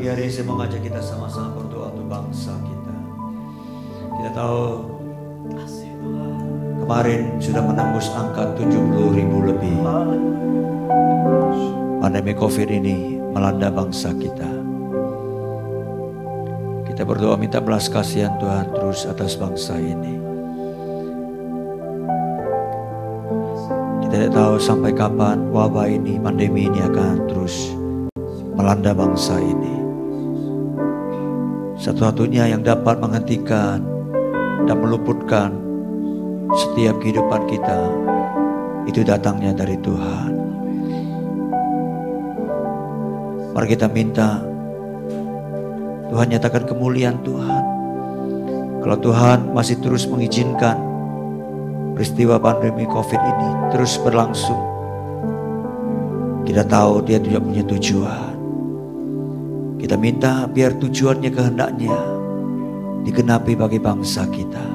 Pagi hari ini saya mau ngajak kita sama-sama berdoa untuk bangsa kita. Kita tahu kemarin sudah menembus angka 70.000 lebih. Pandemi COVID ini melanda bangsa kita. Kita berdoa minta belas kasihan Tuhan terus atas bangsa ini. Kita tidak tahu sampai kapan wabah ini, pandemi ini akan terus melanda bangsa ini. Satu-satunya yang dapat menghentikan dan meluputkan setiap kehidupan kita itu datangnya dari Tuhan. Mari kita minta Tuhan nyatakan kemuliaan Tuhan. Kalau Tuhan masih terus mengizinkan peristiwa pandemi COVID ini terus berlangsung, kita tahu Dia tidak punya tujuan. Kita minta biar tujuannya, kehendaknya digenapi bagi bangsa kita.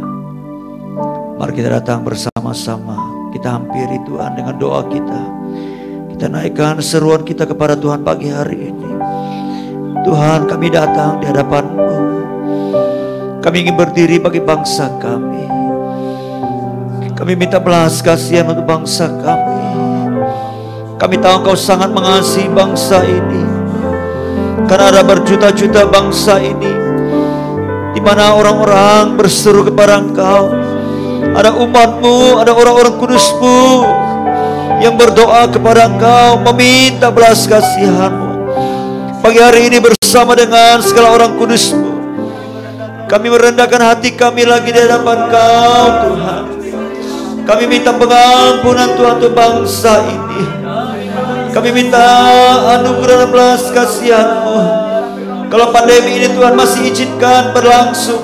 Mari kita datang bersama-sama, kita hampiri Tuhan dengan doa kita. Kita naikkan seruan kita kepada Tuhan pagi hari ini. Tuhan, kami datang di hadapan-Mu. Kami ingin berdiri bagi bangsa kami. Kami minta belas kasihan untuk bangsa kami. Kami tahu Engkau sangat mengasihi bangsa ini. Karena ada berjuta-juta bangsa ini di mana orang-orang berseru kepada Engkau. Ada umat-Mu, ada orang-orang kudus-Mu yang berdoa kepada Engkau, meminta belas kasihan-Mu. Pagi hari ini bersama dengan segala orang kudus-Mu, kami merendahkan hati kami lagi di hadapan Kau Tuhan. Kami minta pengampunan Tuhan untuk bangsa ini. Kami minta anugerah dan belas kasihan-Mu. Kalau pandemi ini Tuhan masih izinkan berlangsung,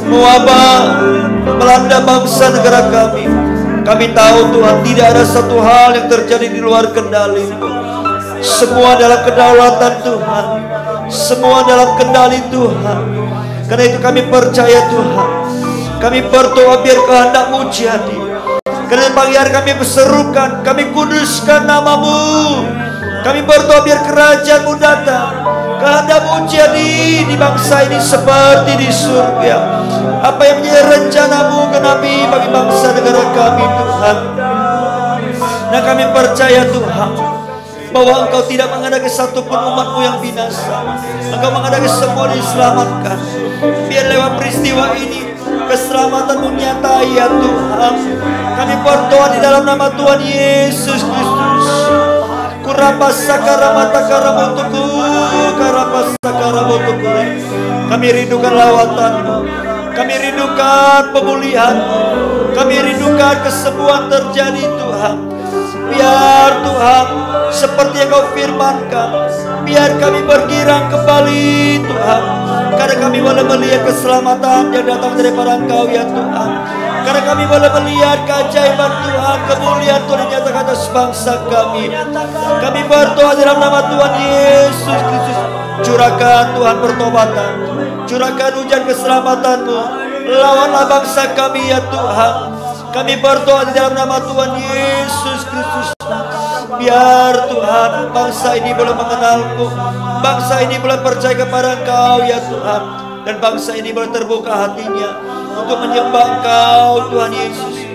mewabah melanda bangsa negara kami, kami tahu Tuhan tidak ada satu hal yang terjadi di luar kendali-Mu. Semua dalam kedaulatan Tuhan, semua dalam kendali Tuhan. Karena itu kami percaya Tuhan, kami berdoa biar kehendak-Mu jadi. Karena pagi hari kami berserukan, kami kuduskan nama-Mu. Kami berdoa biar kerajaan-Mu datang, kehendak-Mu jadi di bangsa ini seperti di surga. Apa yang menjadi rencana-Mu genapi bagi bangsa negara kami Tuhan. Dan kami percaya Tuhan bahwa Engkau tidak menghendaki satupun umat-Mu yang binasa. Engkau menghendaki semua diselamatkan. Biar lewat peristiwa ini keselamatan-Mu nyata ya Tuhan. Kami berdoa di dalam nama Tuhan Yesus Kristus. Kurapasakaramatakaramatuku, karapasakaramutuku. Kami rindukan lawatan-Mu, kami rindukan pemulihan-Mu, kami rindukan kesembuhan terjadi Tuhan. Biar Tuhan seperti yang Kau firmankan, biar kami bergirang kembali Tuhan. Karena kami boleh melihat keselamatan yang datang daripada Engkau ya Tuhan. Karena kami boleh melihat keajaiban Tuhan, kemuliaan Tuhan yang nyatakan atas bangsa kami. Kami berdoa dalam nama Tuhan Yesus Kristus. Curahkan Tuhan pertobatan, curahkan hujan keselamatan-Mu. Lawanlah bangsa kami ya Tuhan. Kami berdoa di dalam nama Tuhan Yesus Kristus. Biar Tuhan bangsa ini boleh mengenal-Mu, bangsa ini boleh percaya kepada Engkau ya Tuhan. Dan bangsa ini boleh terbuka hatinya untuk menyembah Engkau Tuhan Yesus.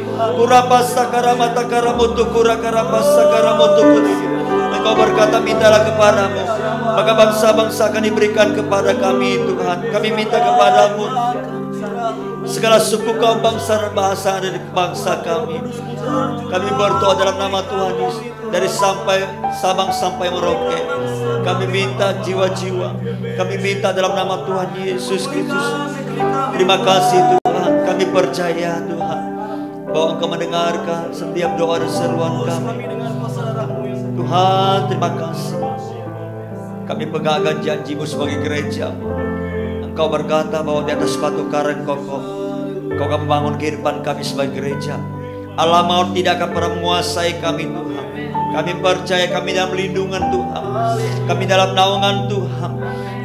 Engkau berkata mintalah kepadamu, maka bangsa-bangsa akan diberikan kepada kami Tuhan. Kami minta kepadamu segala suku kaum bangsa dan bahasa ada di bangsa kami. Kami berdoa dalam nama Tuhan Yesus, dari Sabang sampai Merauke. Kami minta jiwa-jiwa, kami minta dalam nama Tuhan Yesus Kristus. Terima kasih Tuhan, kami percaya Tuhan bahwa Engkau mendengarkan setiap doa dan seruan kami. Tuhan, terima kasih. Kami pegangkan janji-Mu sebagai gereja. Engkau berkata bahwa di atas batu karang kokoh Engkau akan membangun kehidupan kami sebagai gereja. Allah maut tidak akan pernah menguasai kami Tuhan. Kami percaya kami dalam lindungan Tuhan, kami dalam naungan Tuhan.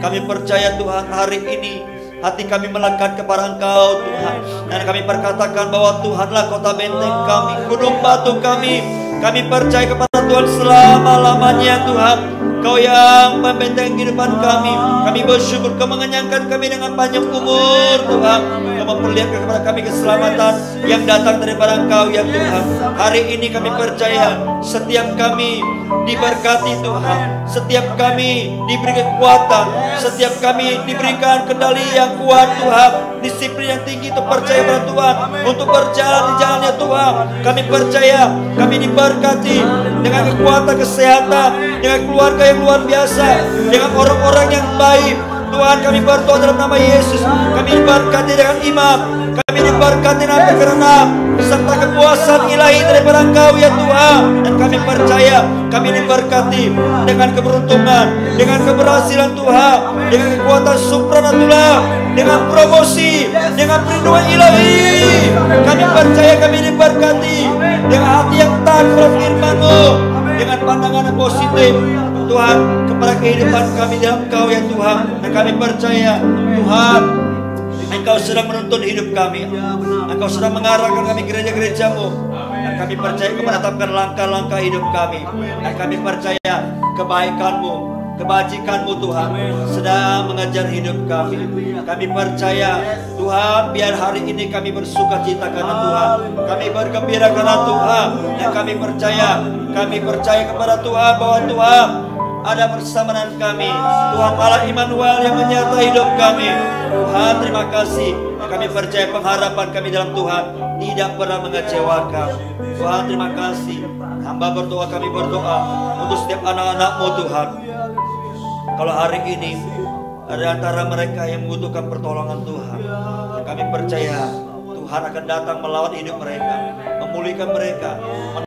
Kami percaya Tuhan hari ini hati kami melekat kepada Engkau Tuhan. Dan kami perkatakan bahwa Tuhanlah kota benteng kami, gunung batu kami. Kami percaya kepada kuasa Tuhan selama-lamanya Tuhan. Kau yang membentengi kehidupan kami. Kami bersyukur Kau mengenyangkan kami dengan panjang umur Tuhan. Kau memperlihatkan kepada kami keselamatan yang datang daripada Engkau ya Tuhan. Hari ini kami percaya setiap kami diberkati Tuhan. Setiap kami diberi kekuatan. Setiap kami diberikan kendali yang kuat Tuhan. Disiplin yang tinggi untuk percaya pada Tuhan. Untuk berjalan di jalannya Tuhan. Kami percaya kami diberkati dengan kekuatan kesehatan. Dengan keluarga yang luar biasa. Dengan orang-orang yang baik. Tuhan, kami berdoa dalam nama Yesus. Kami diberkati dengan iman. Kami diberkati dengan kekerenan serta kekuasaan ilahi daripada Engkau ya Tuhan. Dan kami percaya kami diberkati dengan keberuntungan, dengan keberhasilan Tuhan, dengan kekuatan supranatural, dengan promosi, dengan perlindungan ilahi. Kami percaya kami diberkati dengan hati yang taat kepada firman-Mu, dengan pandangan yang positif Tuhan kepada kehidupan kami dalam Engkau ya Tuhan. Dan kami percaya Tuhan, Engkau sedang menuntun hidup kami. Engkau sedang mengarahkan kami gereja-gereja-Mu. Dan kami percaya Kau menetapkan langkah-langkah hidup kami. Dan kami percaya kebaikan-Mu, kebajikan-Mu Tuhan sedang mengajar hidup kami. Kami percaya Tuhan, biar hari ini kami bersuka cita karena Tuhan. Kami bergembira karena Tuhan. Dan kami percaya kepada Tuhan bahwa Tuhan ada bersama dengan kami. Tuhan Allah Immanuel yang menyertai hidup kami. Tuhan, terima kasih. Kami percaya pengharapan kami dalam Tuhan tidak pernah mengecewakan. Tuhan, terima kasih. Hamba berdoa, kami berdoa untuk setiap anak-anak-Mu Tuhan. Kalau hari ini ada antara mereka yang membutuhkan pertolongan Tuhan, kami percaya Tuhan akan datang melawan hidup mereka, memulihkan mereka,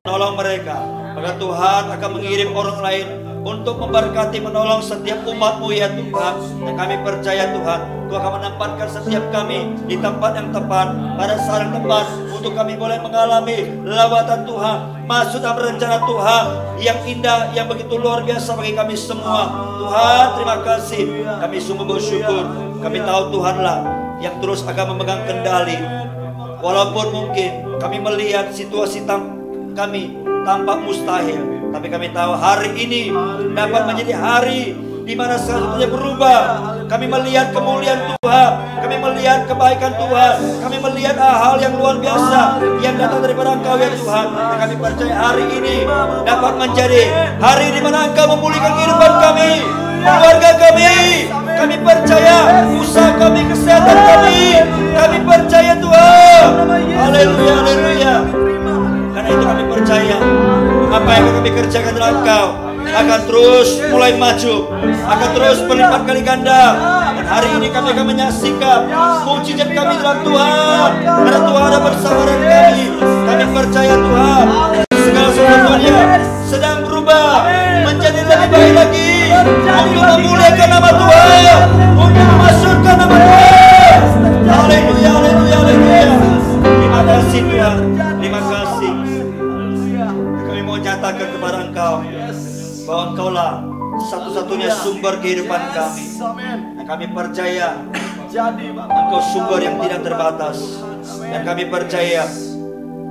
menolong mereka. Maka Tuhan akan mengirim orang lain untuk memberkati, menolong setiap umat-Mu ya Tuhan. Dan kami percaya Tuhan, Tuhan akan menempatkan setiap kami di tempat yang tepat, pada saat yang tepat, untuk kami boleh mengalami lawatan Tuhan, masuk dalam rencana Tuhan yang indah, yang begitu luar biasa bagi kami semua. Tuhan, terima kasih. Kami sungguh bersyukur. Kami tahu Tuhanlah yang terus akan memegang kendali. Walaupun mungkin kami melihat situasi kami tampak mustahil, tapi kami tahu hari ini dapat menjadi hari di mana sesuatunya berubah. Kami melihat kemuliaan Tuhan, kami melihat kebaikan Tuhan, kami melihat hal yang luar biasa yang datang daripada Engkau ya Tuhan. Dan kami percaya hari ini dapat menjadi hari di mana Engkau memulihkan kehidupan kami, keluarga kami. Kami percaya usaha kami, kesehatan kami. Kami percaya Tuhan. Haleluya, haleluya. Karena itu kami percaya apa yang kami kerjakan dalam Engkau akan terus mulai maju, akan terus berlipat kali ganda. Dan hari ini kami akan menyaksikan mujizat kami dalam Tuhan. Karena Tuhan ada bersama dengan kami. Kami percaya Tuhan, segala sesuatunya sedang berubah menjadi lebih baik lagi, untuk memuliakan nama Tuhan, untuk memasukkan nama Tuhan. Haleluya, haleluya, haleluya. Terima kasih Tuhan, terima kasih. Kami mau nyatakan kepada Engkau bahwa Engkaulah satu-satunya sumber kehidupan kami. Dan kami percaya Engkau sumber yang tidak terbatas. Dan kami percaya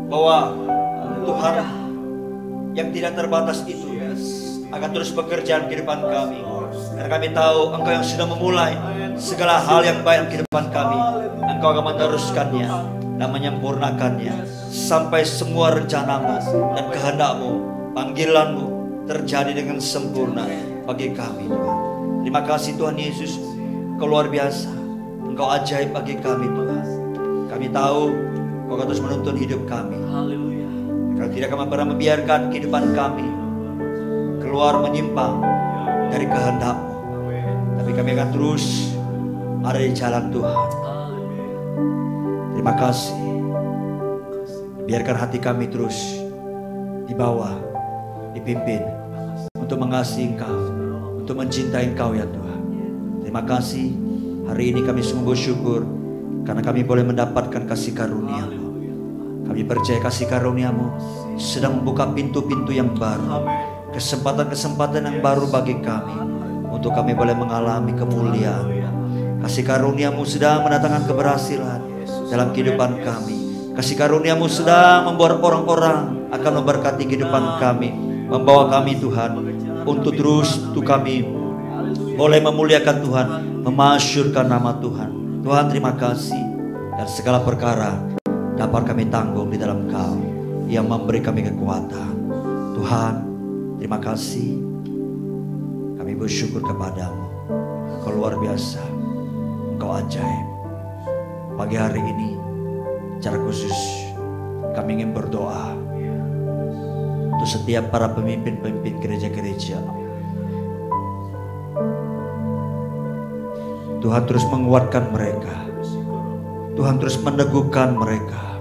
bahwa Tuhan yang tidak terbatas itu akan terus bekerja di kehidupan kami. Karena kami tahu Engkau yang sudah memulai segala hal yang baik dalam kehidupan kami. Engkau akan meneruskannya dan menyempurnakannya sampai semua rencana-Mu dan kehendak-Mu, panggilan-Mu terjadi dengan sempurna bagi kami Tuhan. Terima kasih Tuhan Yesus, Engkau luar biasa, Engkau ajaib bagi kami Tuhan. Kami tahu Engkau akan terus menuntun hidup kami. Engkau tidak akan pernah membiarkan kehidupan kami keluar menyimpang dari kehendak-Mu, tapi kami akan terus ada di jalan Tuhan. Terima kasih. Biarkan hati kami terus dibawa, dipimpin untuk mengasihi Engkau, untuk mencintai Engkau ya Tuhan. Terima kasih. Hari ini kami sungguh bersyukur karena kami boleh mendapatkan kasih karunia-Mu. Kami percaya kasih karunia-Mu sedang membuka pintu-pintu yang baru, kesempatan-kesempatan yang baru bagi kami, untuk kami boleh mengalami kemuliaan. Kasih karunia-Mu sedang mendatangkan keberhasilan dalam kehidupan kami. Kasih karunia-Mu sedang membuat orang-orang akan memberkati kehidupan kami. membawa kami Tuhan untuk terus kami boleh memuliakan Tuhan, memasyurkan nama Tuhan. Tuhan terima kasih, dan segala perkara dapat kami tanggung di dalam Kau yang memberi kami kekuatan. Tuhan terima kasih, kami bersyukur kepadamu. Kau luar biasa, Kau ajaib. Pagi hari ini secara khusus kami ingin berdoa untuk setiap para pemimpin-pemimpin gereja-gereja. Tuhan terus menguatkan mereka, Tuhan terus meneguhkan mereka,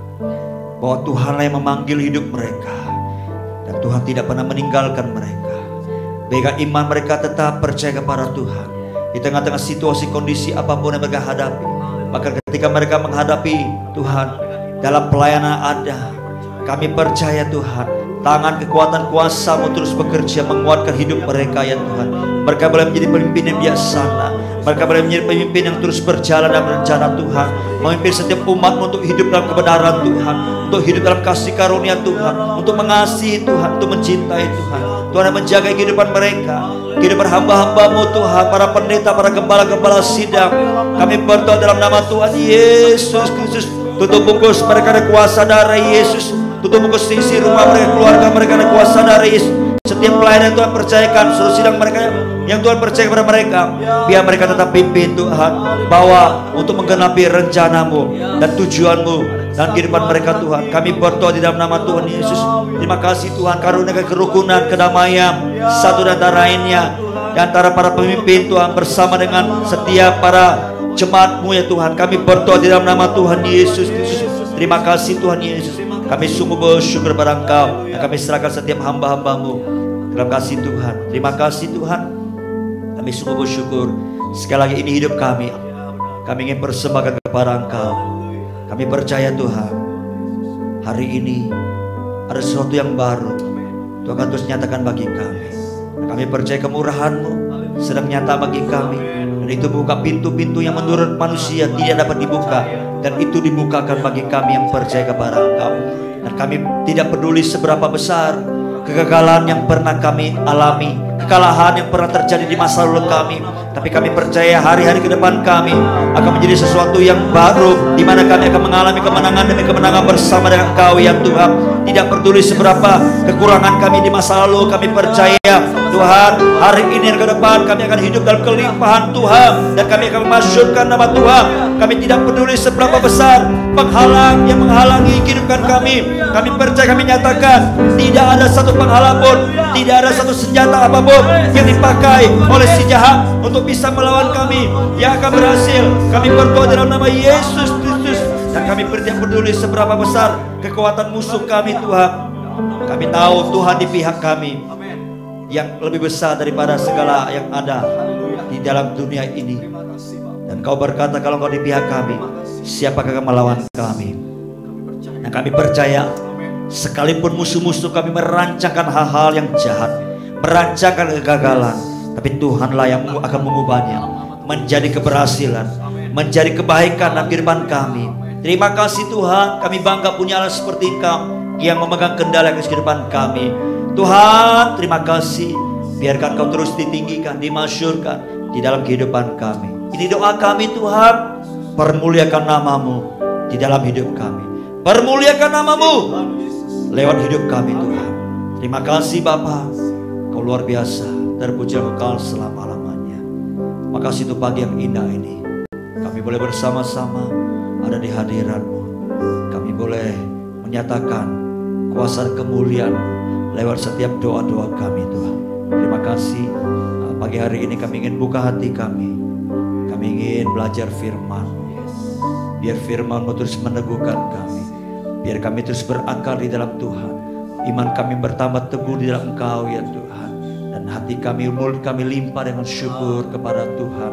bahwa Tuhanlah yang memanggil hidup mereka, dan Tuhan tidak pernah meninggalkan mereka. Biarkan iman mereka tetap percaya kepada Tuhan di tengah-tengah situasi kondisi apapun yang mereka hadapi. Maka ketika mereka menghadapi Tuhan dalam pelayanan ada, kami percaya Tuhan, tangan kekuatan kuasa-Mu terus bekerja menguatkan hidup mereka ya Tuhan. Mereka boleh menjadi pemimpin yang bijaksana, mereka boleh menjadi pemimpin yang terus berjalan dalam rencana Tuhan, memimpin setiap umat-Mu untuk hidup dalam kebenaran Tuhan, untuk hidup dalam kasih karunia Tuhan, untuk mengasihi Tuhan, untuk mencintai Tuhan. Tuhan yang menjaga kehidupan mereka, kehidupan hamba-hamba-Mu Tuhan, para pendeta, para gembala-gembala sidang. Kami berdoa dalam nama Tuhan Yesus Kristus. Tutup bungkus mereka dengan kuasa darah Yesus. Tutup bungkus sisi rumah mereka, keluarga mereka dengan kuasa darah Yesus. Setiap pelayanan yang Tuhan percayakan, seluruh sidang mereka yang Tuhan percaya kepada mereka, biar mereka tetap pimpin Tuhan, bawa untuk menggenapi rencana-Mu dan tujuan-Mu dan kehidupan mereka Tuhan. Kami berdoa di dalam nama Tuhan Yesus. Terima kasih Tuhan, karuniakan kerukunan, kedamaian satu dan antara lainnya di antara para pemimpin Tuhan, bersama dengan setiap para jemaat-Mu ya Tuhan. Kami berdoa di dalam nama Tuhan Yesus Kristus. Terima kasih Tuhan Yesus. Kami sungguh bersyukur pada Engkau, dan kami serahkan setiap hamba-hamba-Mu dalam kasih Tuhan. Terima kasih Tuhan. Kami sungguh bersyukur. Sekali lagi ini hidup kami ingin persembahkan kepada Engkau. Kami percaya Tuhan, hari ini ada sesuatu yang baru Tuhan akan terus nyatakan bagi kami. Dan kami percaya kemurahan-Mu sedang nyata bagi kami, dan itu buka pintu-pintu yang menurut manusia tidak dapat dibuka, dan itu dibukakan bagi kami yang percaya kepada Engkau. Dan kami tidak peduli seberapa besar kegagalan yang pernah kami alami, kekalahan yang pernah terjadi di masa lalu kami, tapi kami percaya hari-hari ke depan kami akan menjadi sesuatu yang baru, di mana kami akan mengalami kemenangan demi kemenangan bersama dengan Engkau ya Tuhan. Tidak peduli seberapa kekurangan kami di masa lalu, kami percaya Tuhan, hari ini dan ke depan kami akan hidup dalam kelimpahan Tuhan, dan kami akan memasyurkan nama Tuhan. Kami tidak peduli seberapa besar penghalang yang menghalangi kehidupan kami. Kami percaya, kami nyatakan tidak ada satu penghalang pun, tidak ada satu senjata apapun yang dipakai oleh si jahat untuk bisa melawan kami yang akan berhasil. Kami berdoa dalam nama Yesus Kristus, dan kami tidak peduli seberapa besar kekuatan musuh kami Tuhan. Kami tahu Tuhan di pihak kami yang lebih besar daripada segala yang ada di dalam dunia ini. Dan Kau berkata, kalau Kau di pihak kami, siapakah akan melawan kami? Dan kami percaya, sekalipun musuh-musuh kami merancangkan hal-hal yang jahat, merancangkan kegagalan, tapi Tuhanlah yang akan mengubahnya menjadi keberhasilan, menjadi kebaikan dalam kehidupan kami. Terima kasih Tuhan, kami bangga punya Allah seperti Engkau yang memegang kendali atas kehidupan kami. Tuhan, terima kasih. Biarkan Kau terus ditinggikan, dimasyurkan di dalam kehidupan kami. Ini doa kami Tuhan, permuliakan nama-Mu di dalam hidup kami. Permuliakan nama-Mu lewat hidup kami Tuhan. Terima kasih Bapa, Kau luar biasa, terpuji kekal selama-lamanya. Makasih untuk pagi yang indah ini, kami boleh bersama-sama ada di hadirat-Mu. Kami boleh menyatakan kuasa kemuliaan lewat setiap doa-doa kami Tuhan. Terima kasih. Pagi hari ini kami ingin buka hati kami. Kami ingin belajar firman. Biar firman-Mu terus meneguhkan kami. Biar kami terus berakar di dalam Tuhan. Iman kami bertambah teguh di dalam Engkau ya Tuhan. Dan hati kami, mulut kami limpah dengan syukur kepada Tuhan.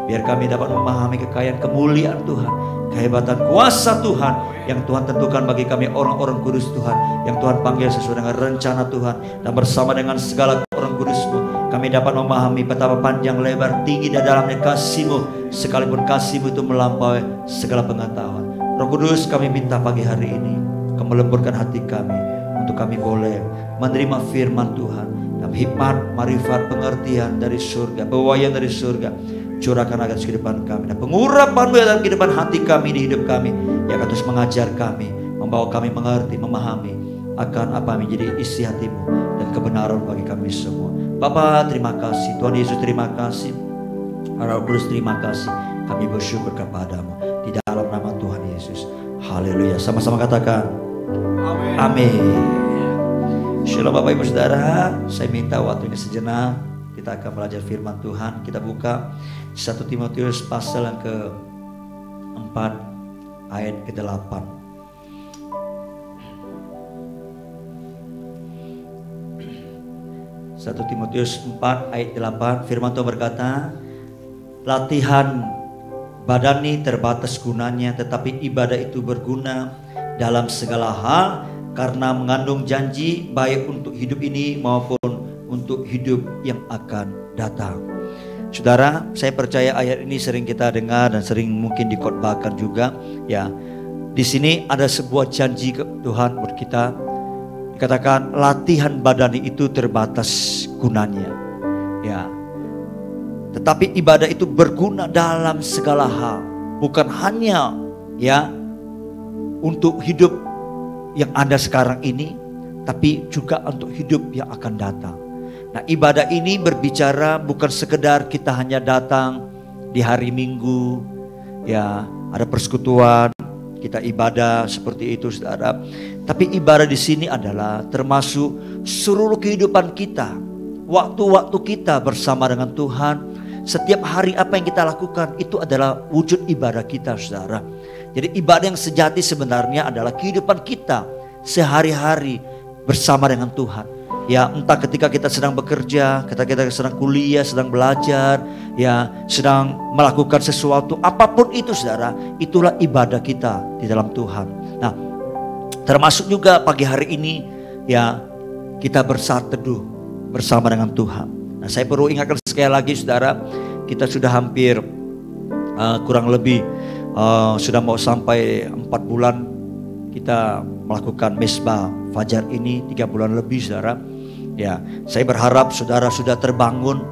Biar kami dapat memahami kekayaan kemuliaan Tuhan, kehebatan kuasa Tuhan yang Tuhan tentukan bagi kami orang-orang kudus Tuhan, yang Tuhan panggil sesuai dengan rencana Tuhan. Dan bersama dengan segala orang kudus-Mu, kami dapat memahami betapa panjang, lebar, tinggi dan dalamnya kasih-Mu, sekalipun kasih-Mu itu melampaui segala pengetahuan. Roh Kudus, kami minta pagi hari ini Kau melemburkan hati kami untuk kami boleh menerima firman Tuhan. Dan hikmat, marifat, pengertian dari surga, pewahyuan dari surga, curahkan akan kehidupan kami. Dan pengurapan-Mu dalam kehidupan hati kami, di hidup kami, yang akan terus mengajar kami, membawa kami mengerti, memahami akan apa menjadi isi hati-Mu dan kebenaran bagi kami semua. Bapa, terima kasih. Tuhan Yesus, terima kasih. Roh Kudus, terima kasih. Kami bersyukur kepada-Mu di dalam nama Tuhan Yesus. Haleluya. Sama-sama katakan amin. Amin. Shalom Bapak Ibu Saudara. Saya minta waktunya sejenak. Kita akan belajar firman Tuhan. Kita buka 1 Timotius pasal yang ke-4 ayat ke-8. 1 Timotius 4 ayat 8. Firman Tuhan berkata, latihan badani terbatas gunanya, tetapi ibadah itu berguna dalam segala hal, karena mengandung janji baik untuk hidup ini maupun untuk hidup yang akan datang. Saudara, saya percaya ayat ini sering kita dengar dan sering mungkin dikhotbahkan juga. Ya, di sini ada sebuah janji Tuhan buat kita. Dikatakan latihan badani itu terbatas gunanya. Ya, tetapi ibadah itu berguna dalam segala hal, bukan hanya ya untuk hidup yang ada sekarang ini, tapi juga untuk hidup yang akan datang. Nah, ibadah ini berbicara bukan sekedar kita hanya datang di hari Minggu, ya ada persekutuan, kita ibadah seperti itu, saudara. Tapi ibadah di sini adalah termasuk seluruh kehidupan kita, waktu-waktu kita bersama dengan Tuhan. Setiap hari apa yang kita lakukan itu adalah wujud ibadah kita, saudara. Jadi ibadah yang sejati sebenarnya adalah kehidupan kita sehari-hari bersama dengan Tuhan. Ya, entah ketika kita sedang bekerja, ketika kita sedang kuliah, sedang belajar, ya sedang melakukan sesuatu, apapun itu saudara, itulah ibadah kita di dalam Tuhan. Nah, termasuk juga pagi hari ini ya kita bersaat teduh bersama dengan Tuhan. Nah, saya perlu ingatkan sekali lagi saudara, kita sudah hampir kurang lebih sudah mau sampai 4 bulan kita melakukan mesbah fajar ini, 3 bulan lebih saudara. Ya, saya berharap saudara sudah terbangun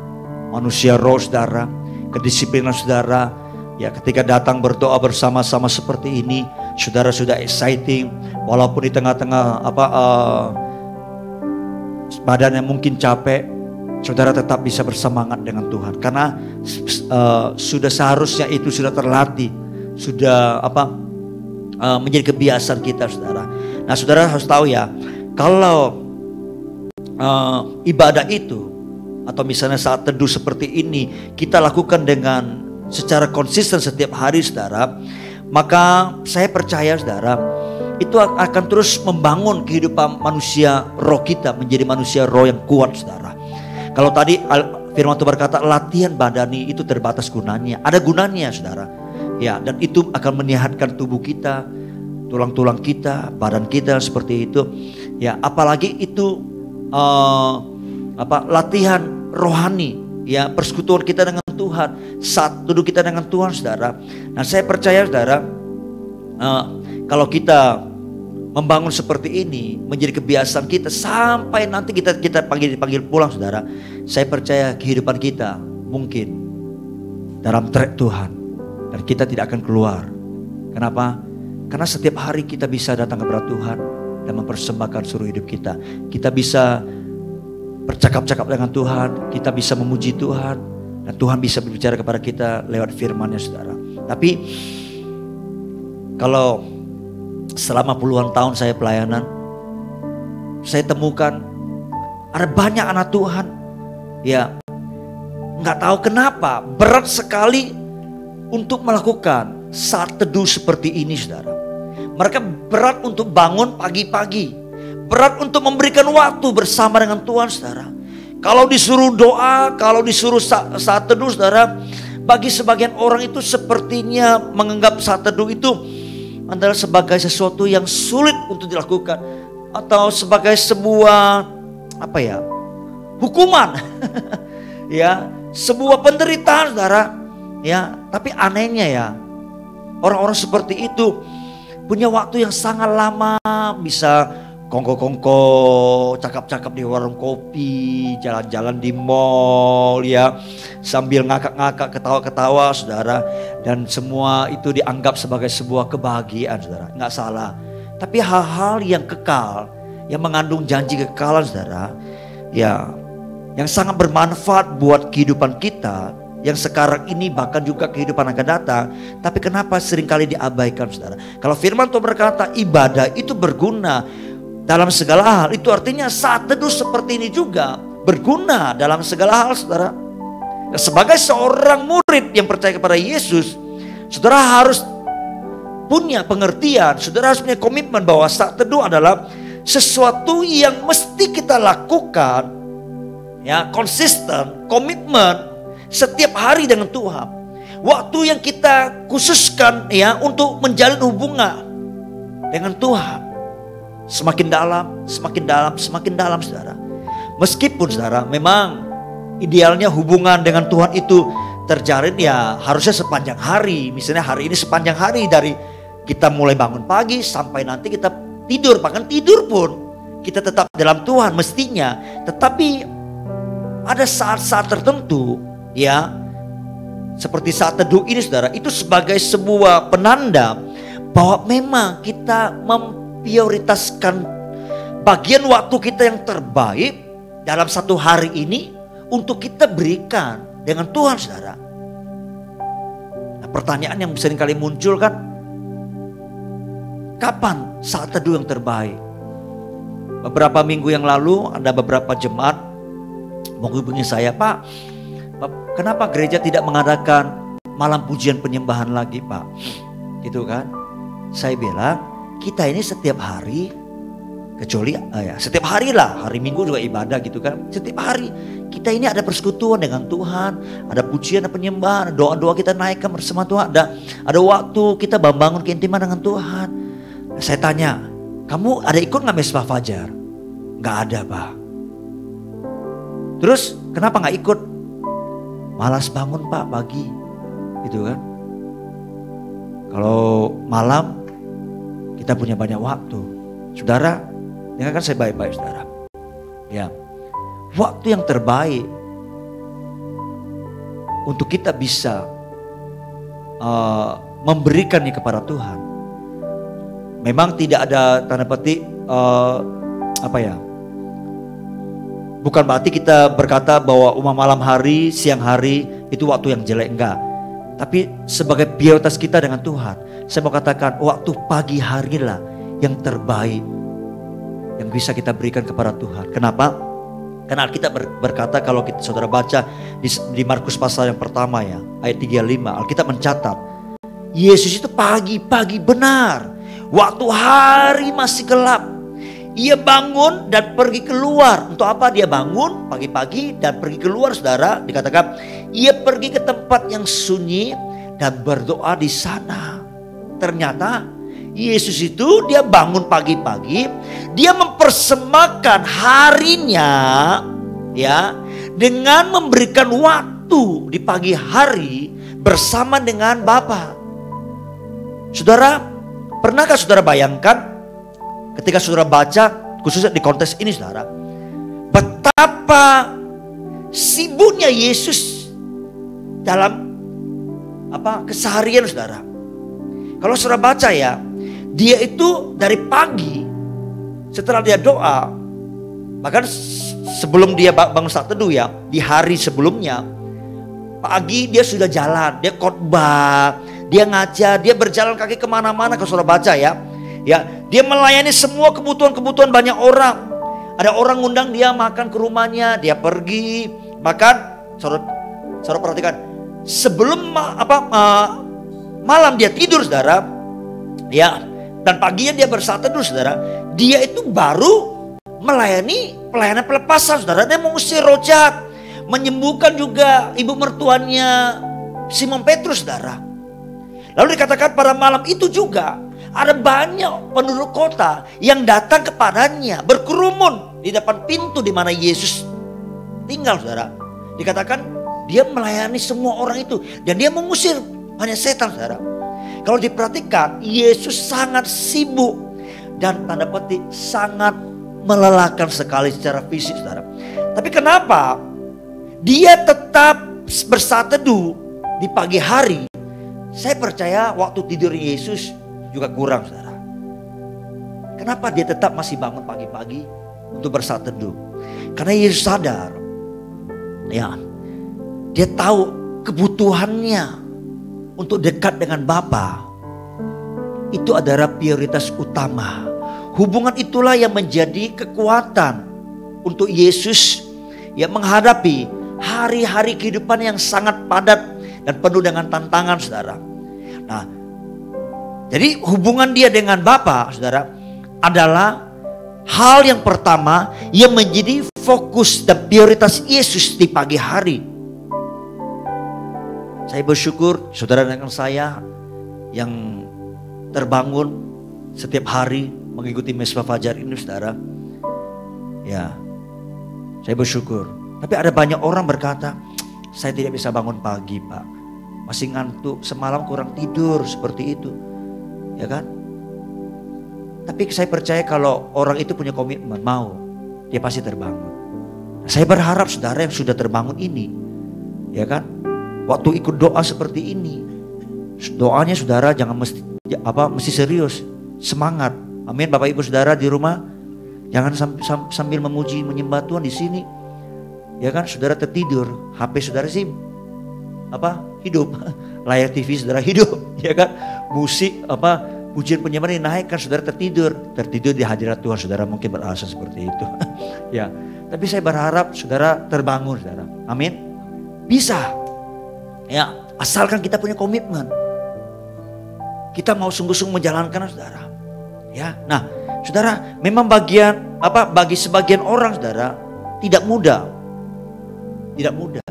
manusia roh saudara, kedisiplinan saudara. Ya, ketika datang berdoa bersama-sama seperti ini, saudara sudah exciting, walaupun di tengah-tengah badannya mungkin capek, saudara tetap bisa bersemangat dengan Tuhan. Karena sudah seharusnya itu sudah terlatih, sudah menjadi kebiasaan kita, saudara. Nah, saudara harus tahu ya, kalau ibadah itu atau misalnya saat teduh seperti ini kita lakukan dengan secara konsisten setiap hari, saudara, maka saya percaya saudara itu akan terus membangun kehidupan manusia roh kita menjadi manusia roh yang kuat, saudara. Kalau tadi firman Tuhan berkata latihan badani itu terbatas gunanya, ada gunanya saudara. Ya, dan itu akan menyehatkan tubuh kita, tulang-tulang kita, badan kita seperti itu. Ya, apalagi itu latihan rohani, ya persekutuan kita dengan Tuhan, saat duduk kita dengan Tuhan, saudara. Nah, saya percaya saudara, kalau kita membangun seperti ini menjadi kebiasaan kita sampai nanti kita dipanggil pulang, saudara. Saya percaya kehidupan kita mungkin dalam track Tuhan dan kita tidak akan keluar. Kenapa? Karena setiap hari kita bisa datang kepada Tuhan dan mempersembahkan seluruh hidup kita. Kita bisa bercakap-cakap dengan Tuhan, kita bisa memuji Tuhan, dan Tuhan bisa berbicara kepada kita lewat firman-Nya, saudara. Tapi kalau selama puluhan tahun saya pelayanan, saya temukan ada banyak anak Tuhan, ya nggak tahu kenapa berat sekali untuk melakukan saat teduh seperti ini, saudara. Mereka berat untuk bangun pagi-pagi, berat untuk memberikan waktu bersama dengan Tuhan, saudara. Kalau disuruh doa, kalau disuruh saat teduh, saudara, bagi sebagian orang itu sepertinya menganggap saat teduh itu adalah sebagai sesuatu yang sulit untuk dilakukan, atau sebagai sebuah hukuman ya, sebuah penderitaan, saudara. Ya, tapi anehnya ya, orang-orang seperti itu punya waktu yang sangat lama, bisa kongko-kongko, cakap-cakap di warung kopi, jalan-jalan di mall ya, sambil ngakak-ngakak, ketawa-ketawa saudara. Dan semua itu dianggap sebagai sebuah kebahagiaan saudara, nggak salah. Tapi hal-hal yang kekal, yang mengandung janji kekekalan saudara, ya, yang sangat bermanfaat buat kehidupan kita, yang sekarang ini bahkan juga kehidupan akan datang. Tapi kenapa seringkali diabaikan saudara? Kalau firman Tuhan berkata ibadah itu berguna dalam segala hal, itu artinya saat teduh seperti ini juga berguna dalam segala hal saudara. Sebagai seorang murid yang percaya kepada Yesus, saudara harus punya pengertian, saudara harus punya komitmen bahwa saat teduh adalah sesuatu yang mesti kita lakukan, ya, konsisten, komitmen setiap hari dengan Tuhan. Waktu yang kita khususkan ya untuk menjalin hubungan dengan Tuhan. Semakin dalam, semakin dalam, semakin dalam saudara. Meskipun saudara memang idealnya hubungan dengan Tuhan itu terjalin ya harusnya sepanjang hari. Misalnya hari ini sepanjang hari, dari kita mulai bangun pagi sampai nanti kita tidur. Bahkan tidur pun kita tetap dalam Tuhan mestinya. Tetapi ada saat-saat tertentu ya, seperti saat teduh ini saudara, itu sebagai sebuah penanda bahwa memang kita memprioritaskan bagian waktu kita yang terbaik dalam satu hari ini untuk kita berikan dengan Tuhan saudara. Nah, pertanyaan yang sering kali muncul kan, kapan saat teduh yang terbaik? Beberapa minggu yang lalu ada beberapa jemaat menghubungi saya, Pak, kenapa gereja tidak mengadakan malam pujian penyembahan lagi Pak? Gitu kan. Saya bilang kita ini setiap hari, kecuali ya setiap hari lah, hari Minggu juga ibadah gitu kan. Setiap hari kita ini ada persekutuan dengan Tuhan, ada pujian, ada penyembahan, doa-doa kita naikkan bersama Tuhan, ada waktu kita membangun keintiman dengan Tuhan. Saya tanya, kamu ada ikut gak Mesbah Fajar? Gak ada Pak. Terus kenapa gak ikut? Malas bangun Pak pagi, gitu kan. Kalau malam kita punya banyak waktu. Saudara, dengarkan saya baik-baik saudara. Ya, waktu yang terbaik untuk kita bisa memberikannya kepada Tuhan. Memang tidak ada tanda petik bukan berarti kita berkata bahwa malam hari, siang hari itu waktu yang jelek, enggak. Tapi sebagai prioritas kita dengan Tuhan, saya mau katakan waktu pagi hari lah yang terbaik yang bisa kita berikan kepada Tuhan. Kenapa? Karena Alkitab berkata, kalau kita saudara baca di Markus pasal yang pertama ya, ayat 35, Alkitab mencatat Yesus itu pagi-pagi benar, waktu hari masih gelap, ia bangun dan pergi keluar. Untuk apa dia bangun pagi-pagi dan pergi keluar saudara? Dikatakan ia pergi ke tempat yang sunyi dan berdoa di sana. Ternyata Yesus itu dia bangun pagi-pagi, dia mempersembahkan harinya ya dengan memberikan waktu di pagi hari bersama dengan Bapa. Saudara, pernahkah saudara bayangkan ketika saudara baca, khususnya di konteks ini saudara, betapa sibuknya Yesus dalam keseharian saudara. Kalau saudara baca ya, dia itu dari pagi setelah dia doa, bahkan sebelum dia bangun saat teduh ya, di hari sebelumnya pagi dia sudah jalan, dia khotbah, dia ngajar, dia berjalan kaki kemana-mana. Kalau saudara baca ya, dia melayani semua kebutuhan-kebutuhan banyak orang. Ada orang ngundang dia makan ke rumahnya, dia pergi. Bahkan saudara perhatikan, sebelum malam dia tidur saudara, ya, dan paginya dia bersaat teduh saudara, dia itu baru melayani pelayanan pelepasan saudara. Dia mengusir roh jahat, menyembuhkan juga ibu mertuanya Simon Petrus saudara. Lalu dikatakan pada malam itu juga ada banyak penduduk kota yang datang kepadanya, berkerumun di depan pintu di mana Yesus tinggal saudara. Dikatakan dia melayani semua orang itu dan dia mengusir banyak setan saudara. Kalau diperhatikan, Yesus sangat sibuk dan tanda petik sangat melelahkan sekali secara fisik, saudara. Tapi kenapa dia tetap bersaat teduh di pagi hari? Saya percaya waktu tidur Yesus juga kurang, saudara. Kenapa dia tetap masih bangun pagi-pagi untuk bersaat teduh? Karena Yesus sadar, ya, dia tahu kebutuhannya untuk dekat dengan Bapa. Itu adalah prioritas utama. Hubungan itulah yang menjadi kekuatan untuk Yesus yang menghadapi hari-hari kehidupan yang sangat padat dan penuh dengan tantangan, saudara. Nah, jadi hubungan dia dengan Bapa, saudara, adalah hal yang pertama yang menjadi fokus dan prioritas Yesus di pagi hari. Saya bersyukur saudara dengan saya yang terbangun setiap hari mengikuti Mesbah Fajar ini, saudara. Ya, saya bersyukur. Tapi ada banyak orang berkata, saya tidak bisa bangun pagi, Pak. Masih ngantuk, semalam kurang tidur, seperti itu. Ya kan? Tapi saya percaya kalau orang itu punya komitmen, mau, dia pasti terbangun. Saya berharap saudara yang sudah terbangun ini, ya kan, waktu ikut doa seperti ini, doanya saudara jangan mesti serius, semangat. Amin. Bapak Ibu Saudara di rumah, jangan sambil memuji menyembah Tuhan di sini, ya kan, saudara tertidur, HP saudara sih hidup, layar TV saudara hidup, ya kan, musik pujian penyembahan dinaikkan, saudara tertidur di hadirat Tuhan, saudara mungkin beralasan seperti itu. Ya, tapi saya berharap saudara terbangun, saudara. Amin. Bisa. Ya, asalkan kita punya komitmen. Kita mau sungguh-sungguh menjalankan, saudara. Ya, nah, saudara, memang bagi sebagian orang, saudara, tidak mudah. Tidak mudah.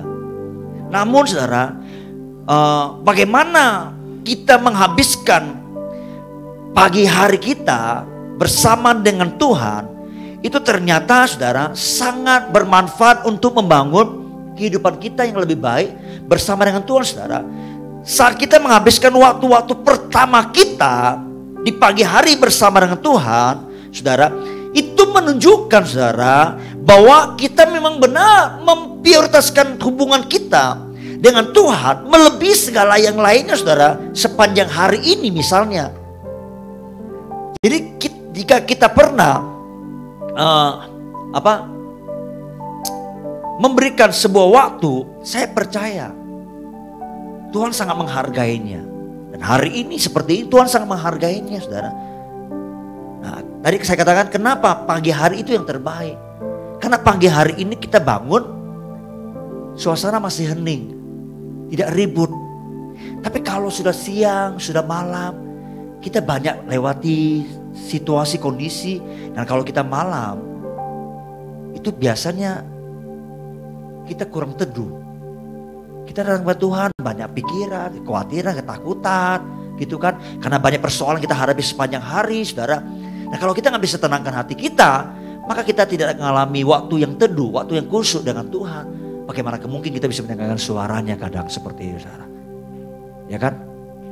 Namun, saudara, bagaimana kita menghabiskan pagi hari kita bersama dengan Tuhan, itu ternyata, saudara, sangat bermanfaat untuk membangun kehidupan kita yang lebih baik bersama dengan Tuhan, saudara. Saat kita menghabiskan waktu-waktu pertama kita di pagi hari bersama dengan Tuhan, saudara, itu menunjukkan, saudara, bahwa kita memang benar memprioritaskan hubungan kita dengan Tuhan melebihi segala yang lainnya, saudara, sepanjang hari ini misalnya. Jadi jika kita pernah memberikan sebuah waktu, saya percaya Tuhan sangat menghargainya. Dan hari ini seperti ini Tuhan sangat menghargainya, saudara. Nah, tadi saya katakan kenapa pagi hari itu yang terbaik. Karena pagi hari ini kita bangun, suasana masih hening, tidak ribut. Tapi kalau sudah siang, sudah malam, kita banyak lewati situasi, kondisi. Dan kalau kita malam, itu biasanya kita kurang teduh. Kita datang kepada Tuhan, banyak pikiran, kekhawatiran, ketakutan, gitu kan. Karena banyak persoalan kita hadapi sepanjang hari, saudara. Nah, kalau kita nggak bisa tenangkan hati kita, maka kita tidak mengalami waktu yang teduh, waktu yang khusyuk dengan Tuhan. Bagaimana mungkin kita bisa mendengarkan suaranya kadang seperti itu, saudara. Ya kan?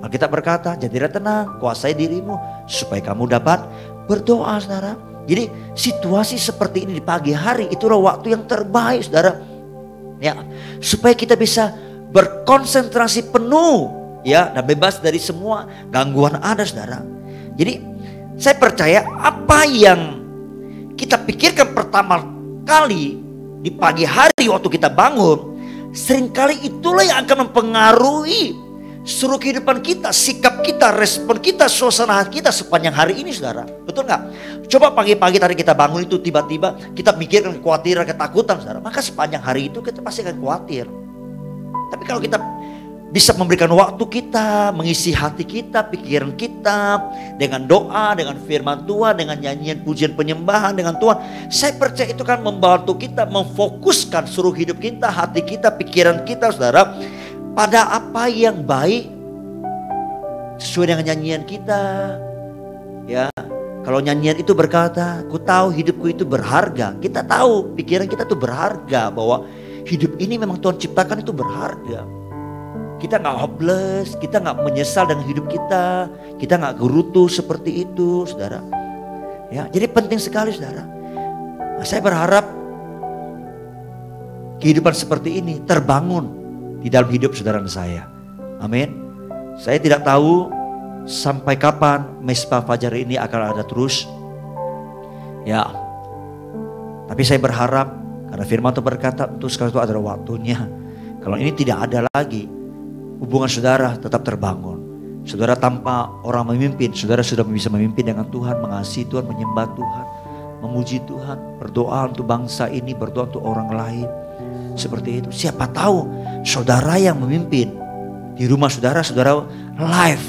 Alkitab berkata, jadilah tenang, kuasai dirimu supaya kamu dapat berdoa, saudara. Jadi situasi seperti ini di pagi hari itulah waktu yang terbaik, saudara. Ya, supaya kita bisa berkonsentrasi penuh, ya, dan bebas dari semua gangguan ada, saudara. Jadi saya percaya apa yang kita pikirkan pertama kali di pagi hari waktu kita bangun, seringkali itulah yang akan mempengaruhi seluruh kehidupan kita, sikap kita, respon kita, suasana kita sepanjang hari ini, saudara. Betul nggak? Coba pagi-pagi tadi kita bangun itu tiba-tiba kita mikirkan kekhawatiran, ketakutan, saudara. Maka sepanjang hari itu kita pasti akan khawatir. Tapi kalau kita bisa memberikan waktu kita, mengisi hati kita, pikiran kita dengan doa, dengan firman Tuhan, dengan nyanyian pujian penyembahan dengan Tuhan, saya percaya itu kan membantu kita memfokuskan seluruh hidup kita, hati kita, pikiran kita, saudara, pada apa yang baik sesuai dengan nyanyian kita. Ya, kalau nyanyian itu berkata, ku tahu hidupku itu berharga. Kita tahu pikiran kita itu berharga, bahwa hidup ini memang Tuhan ciptakan itu berharga. Kita gak hopeless, kita gak menyesal dengan hidup kita, kita gak gerutu seperti itu, saudara. Ya, jadi penting sekali saudara. Nah, saya berharap kehidupan seperti ini terbangun di dalam hidup saudara dan saya. Amin. Saya tidak tahu sampai kapan Mesbah Fajar ini akan ada terus. Ya, tapi saya berharap karena firman Tuhan berkata untuk sekarang itu adalah waktunya. Kalau ini tidak ada lagi, hubungan saudara tetap terbangun. Saudara tanpa orang memimpin, saudara sudah bisa memimpin dengan Tuhan, mengasihi Tuhan, menyembah Tuhan, memuji Tuhan, berdoa untuk bangsa ini, berdoa untuk orang lain. Seperti itu. Siapa tahu saudara yang memimpin di rumah saudara, saudara live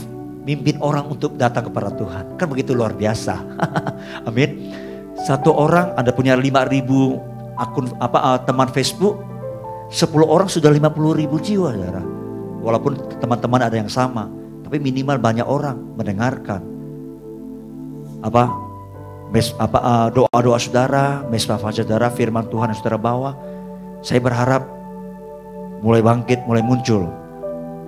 mimpin orang untuk datang kepada Tuhan. Kan begitu luar biasa. Amin. Satu orang ada punya 5.000 akun teman Facebook, 10 orang sudah 50.000 jiwa, saudara. Walaupun teman-teman ada yang sama, tapi minimal banyak orang mendengarkan doa-doa saudara, Mesbah Fajar saudara, firman Tuhan yang saudara bawa. Saya berharap mulai bangkit, mulai muncul.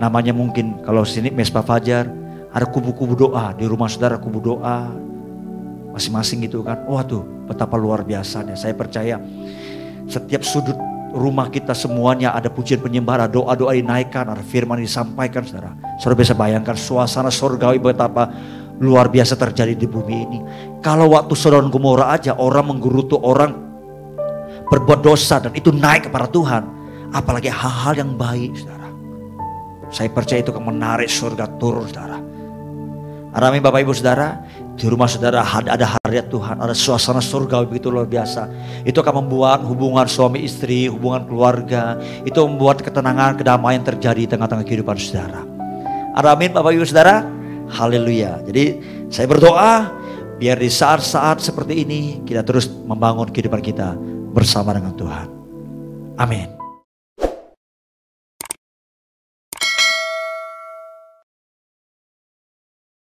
Namanya mungkin kalau sini Mesbah Fajar ada kubu-kubu doa di rumah saudara, kubu doa masing-masing gitu kan. Wah tuh betapa luar biasanya. Saya percaya setiap sudut rumah kita semuanya ada pujian penyembahan, doa-doa dinaikkan, ada firman disampaikan saudara. Saudara bisa bayangkan suasana surgawi betapa luar biasa terjadi di bumi ini. Kalau waktu Sodom dan Gomora aja orang menggerutu, orang berbuat dosa dan itu naik kepada Tuhan, apalagi hal-hal yang baik saudara. Saya percaya itu akan menarik surga turun saudara. Amin Bapak Ibu Saudara, di rumah saudara ada hadirat Tuhan, ada suasana surga begitu luar biasa. Itu akan membuat hubungan suami istri, hubungan keluarga, itu membuat ketenangan, kedamaian terjadi di tengah-tengah kehidupan saudara. Amin Bapak Ibu Saudara, haleluya. Jadi saya berdoa biar di saat-saat seperti ini kita terus membangun kehidupan kita bersama dengan Tuhan. Amin.